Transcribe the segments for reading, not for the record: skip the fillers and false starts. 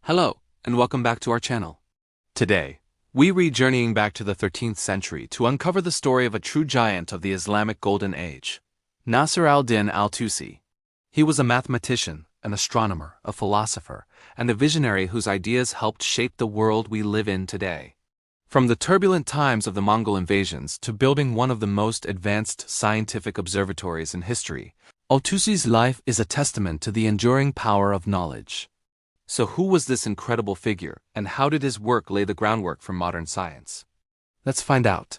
Hello, and welcome back to our channel. Today, we read Journeying Back to the 13th Century to uncover the story of a true giant of the Islamic Golden Age, Nasir al-Tusi. He was a mathematician, an astronomer, a philosopher, and a visionary whose ideas helped shape the world we live in today. From the turbulent times of the Mongol invasions to building one of the most advanced scientific observatories in history, al-Tusi's life is a testament to the enduring power of knowledge. So who was this incredible figure, and how did his work lay the groundwork for modern science? Let's find out.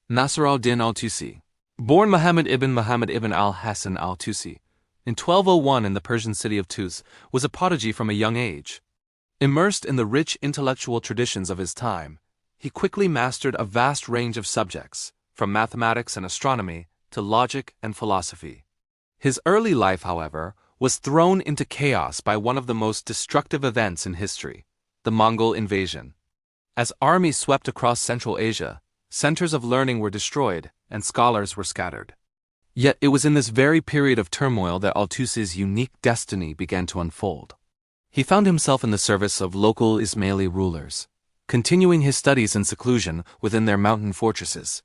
Nasir al-Tusi. Born Muhammad ibn al-Hasan al-Tusi in 1201 in the Persian city of Tusi, was a prodigy from a young age. Immersed in the rich intellectual traditions of his time, he quickly mastered a vast range of subjects, from mathematics and astronomy to logic and philosophy. His early life, however, was thrown into chaos by one of the most destructive events in history, the Mongol invasion. As armies swept across Central Asia, centers of learning were destroyed and scholars were scattered. Yet it was in this very period of turmoil that al-Tusi's unique destiny began to unfold. He found himself in the service of local Ismaili rulers, continuing his studies in seclusion within their mountain fortresses.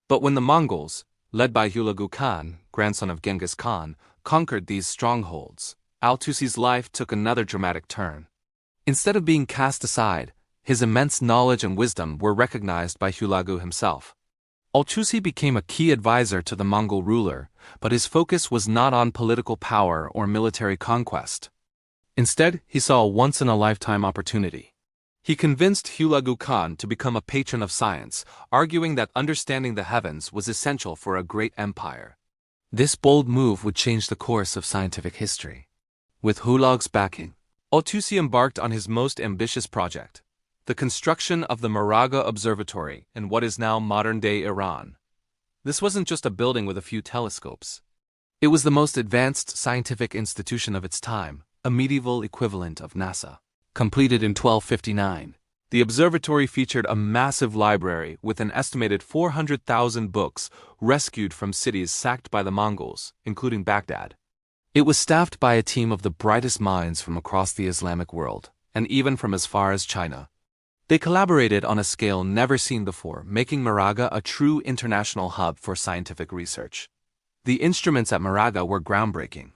But when the Mongols, led by Hulagu Khan, grandson of Genghis Khan, conquered these strongholds, al-Tusi's life took another dramatic turn. Instead of being cast aside, his immense knowledge and wisdom were recognized by Hulagu himself. Al-Tusi became a key advisor to the Mongol ruler, but his focus was not on political power or military conquest. Instead, he saw a once-in-a-lifetime opportunity. He convinced Hulagu Khan to become a patron of science, arguing that understanding the heavens was essential for a great empire. This bold move would change the course of scientific history. With Hulag's backing, al-Tusi embarked on his most ambitious project, the construction of the Maragha Observatory in what is now modern-day Iran. This wasn't just a building with a few telescopes. It was the most advanced scientific institution of its time, a medieval equivalent of NASA. Completed in 1259, the observatory featured a massive library with an estimated 400,000 books rescued from cities sacked by the Mongols, including Baghdad. It was staffed by a team of the brightest minds from across the Islamic world, and even from as far as China. They collaborated on a scale never seen before, making Maragha a true international hub for scientific research. The instruments at Maragha were groundbreaking.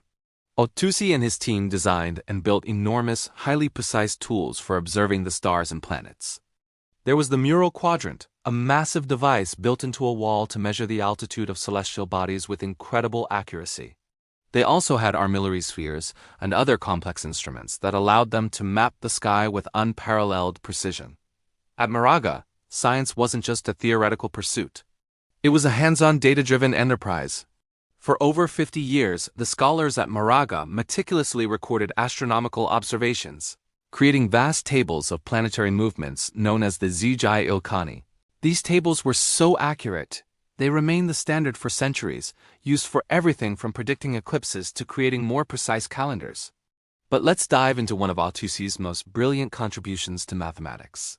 Al-Tusi and his team designed and built enormous, highly precise tools for observing the stars and planets. There was the mural quadrant, a massive device built into a wall to measure the altitude of celestial bodies with incredible accuracy. They also had armillary spheres and other complex instruments that allowed them to map the sky with unparalleled precision. At Maragha, science wasn't just a theoretical pursuit. It was a hands-on data-driven enterprise. For over 50 years, the scholars at Maragha meticulously recorded astronomical observations, creating vast tables of planetary movements known as the Zij-il-Khani. These tables were so accurate, they remained the standard for centuries, used for everything from predicting eclipses to creating more precise calendars. But let's dive into one of al-Tusi's most brilliant contributions to mathematics.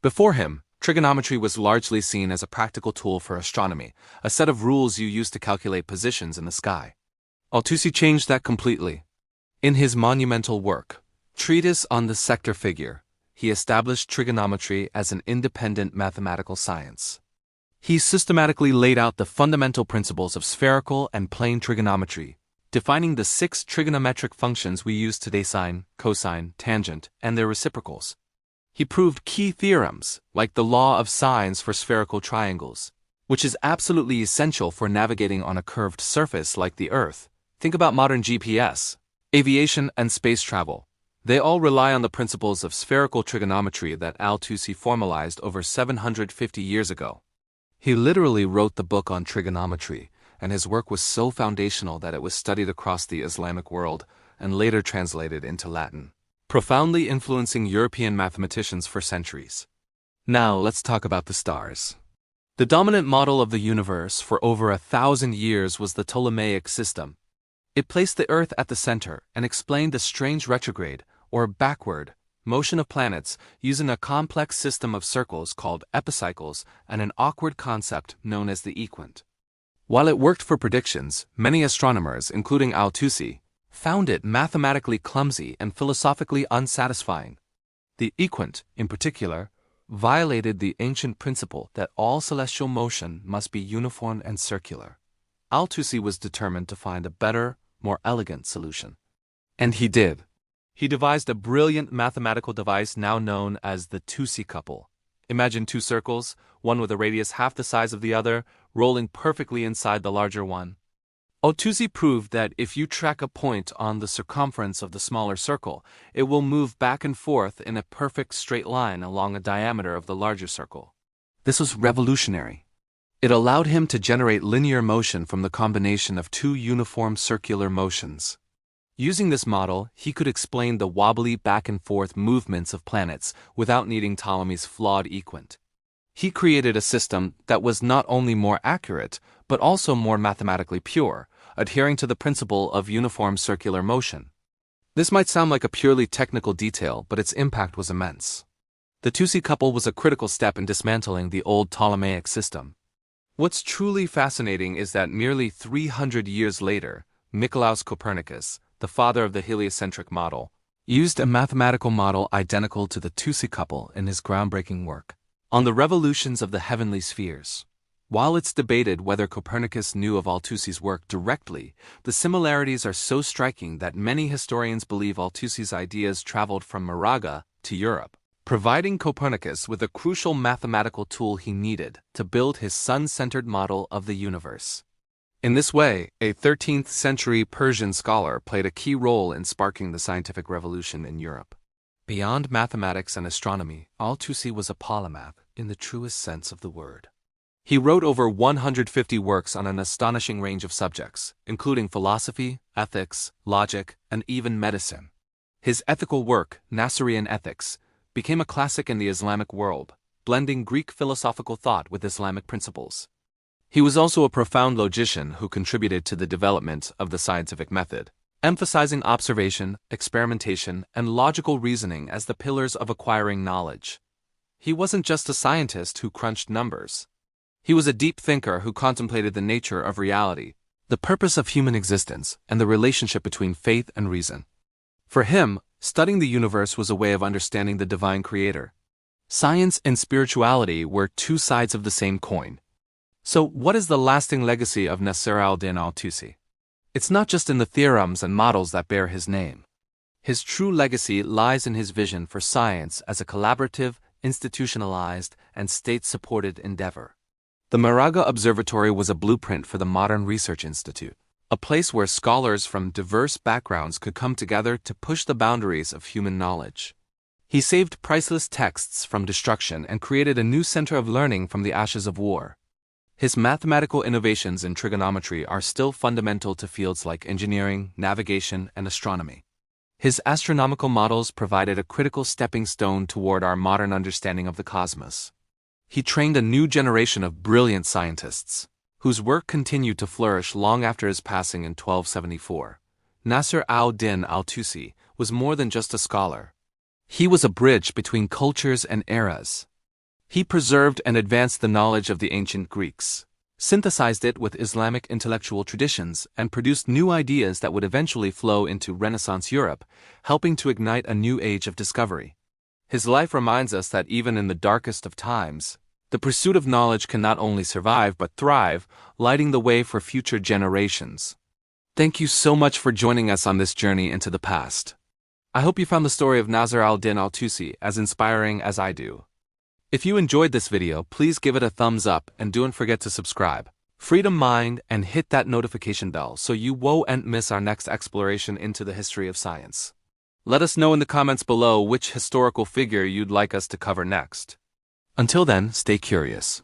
Before him, trigonometry was largely seen as a practical tool for astronomy, a set of rules you use to calculate positions in the sky. Al-Tusi changed that completely. In his monumental work, Treatise on the Sector Figure, he established trigonometry as an independent mathematical science. He systematically laid out the fundamental principles of spherical and plane trigonometry, defining the 6 trigonometric functions we use today: sine, cosine, tangent, and their reciprocals. He proved key theorems, like the law of sines for spherical triangles, which is absolutely essential for navigating on a curved surface like the Earth. Think about modern GPS, aviation, and space travel. They all rely on the principles of spherical trigonometry that al-Tusi formalized over 750 years ago. He literally wrote the book on trigonometry, and his work was so foundational that it was studied across the Islamic world and later translated into Latin, profoundly influencing European mathematicians for centuries. Now let's talk about the stars. The dominant model of the universe for over 1,000 years was the Ptolemaic system. It placed the Earth at the center and explained the strange retrograde, or backward, motion of planets using a complex system of circles called epicycles and an awkward concept known as the equant. While it worked for predictions, many astronomers, including al-Tusi, found it mathematically clumsy and philosophically unsatisfying. The equant, in particular, violated the ancient principle that all celestial motion must be uniform and circular. Al-Tusi was determined to find a better, more elegant solution. And he did. He devised a brilliant mathematical device now known as the Tusi Couple. Imagine two circles, one with a radius half the size of the other, rolling perfectly inside the larger one. Al-Tusi proved that if you track a point on the circumference of the smaller circle, it will move back and forth in a perfect straight line along a diameter of the larger circle. This was revolutionary. It allowed him to generate linear motion from the combination of two uniform circular motions. Using this model, he could explain the wobbly back-and-forth movements of planets without needing Ptolemy's flawed equant. He created a system that was not only more accurate, but also more mathematically pure, adhering to the principle of uniform circular motion. This might sound like a purely technical detail, but its impact was immense. The Tusi couple was a critical step in dismantling the old Ptolemaic system. What's truly fascinating is that nearly 300 years later, Nicolaus Copernicus, the father of the heliocentric model, used a mathematical model identical to the Tusi couple in his groundbreaking work on the revolutions of the heavenly spheres. While it's debated whether Copernicus knew of Al-Tusi's work directly, the similarities are so striking that many historians believe Al-Tusi's ideas traveled from Maragha to Europe, providing Copernicus with a crucial mathematical tool he needed to build his sun-centered model of the universe. In this way, a 13th century Persian scholar played a key role in sparking the scientific revolution in Europe. Beyond mathematics and astronomy, Al-Tusi was a polymath in the truest sense of the word. He wrote over 150 works on an astonishing range of subjects, including philosophy, ethics, logic, and even medicine. His ethical work, Nasirian Ethics, became a classic in the Islamic world, blending Greek philosophical thought with Islamic principles. He was also a profound logician who contributed to the development of the scientific method, emphasizing observation, experimentation, and logical reasoning as the pillars of acquiring knowledge. He wasn't just a scientist who crunched numbers. He was a deep thinker who contemplated the nature of reality, the purpose of human existence, and the relationship between faith and reason. For him, studying the universe was a way of understanding the divine creator. Science and spirituality were two sides of the same coin. So, what is the lasting legacy of Nasiruddin al-Tusi? It's not just in the theorems and models that bear his name. His true legacy lies in his vision for science as a collaborative, institutionalized, and state-supported endeavor. The Maragha Observatory was a blueprint for the modern research institute, a place where scholars from diverse backgrounds could come together to push the boundaries of human knowledge. He saved priceless texts from destruction and created a new center of learning from the ashes of war. His mathematical innovations in trigonometry are still fundamental to fields like engineering, navigation, and astronomy. His astronomical models provided a critical stepping stone toward our modern understanding of the cosmos. He trained a new generation of brilliant scientists, whose work continued to flourish long after his passing in 1274. Nasir-al-Din al-Tusi was more than just a scholar. He was a bridge between cultures and eras. He preserved and advanced the knowledge of the ancient Greeks, synthesized it with Islamic intellectual traditions, and produced new ideas that would eventually flow into Renaissance Europe, helping to ignite a new age of discovery. His life reminds us that even in the darkest of times, the pursuit of knowledge can not only survive but thrive, lighting the way for future generations. Thank you so much for joining us on this journey into the past. I hope you found the story of Nasir-al-Din al-Tusi as inspiring as I do. If you enjoyed this video, please give it a thumbs up and don't forget to subscribe. Freedom mind and hit that notification bell so you won't miss our next exploration into the history of science. Let us know in the comments below which historical figure you'd like us to cover next. Until then, stay curious.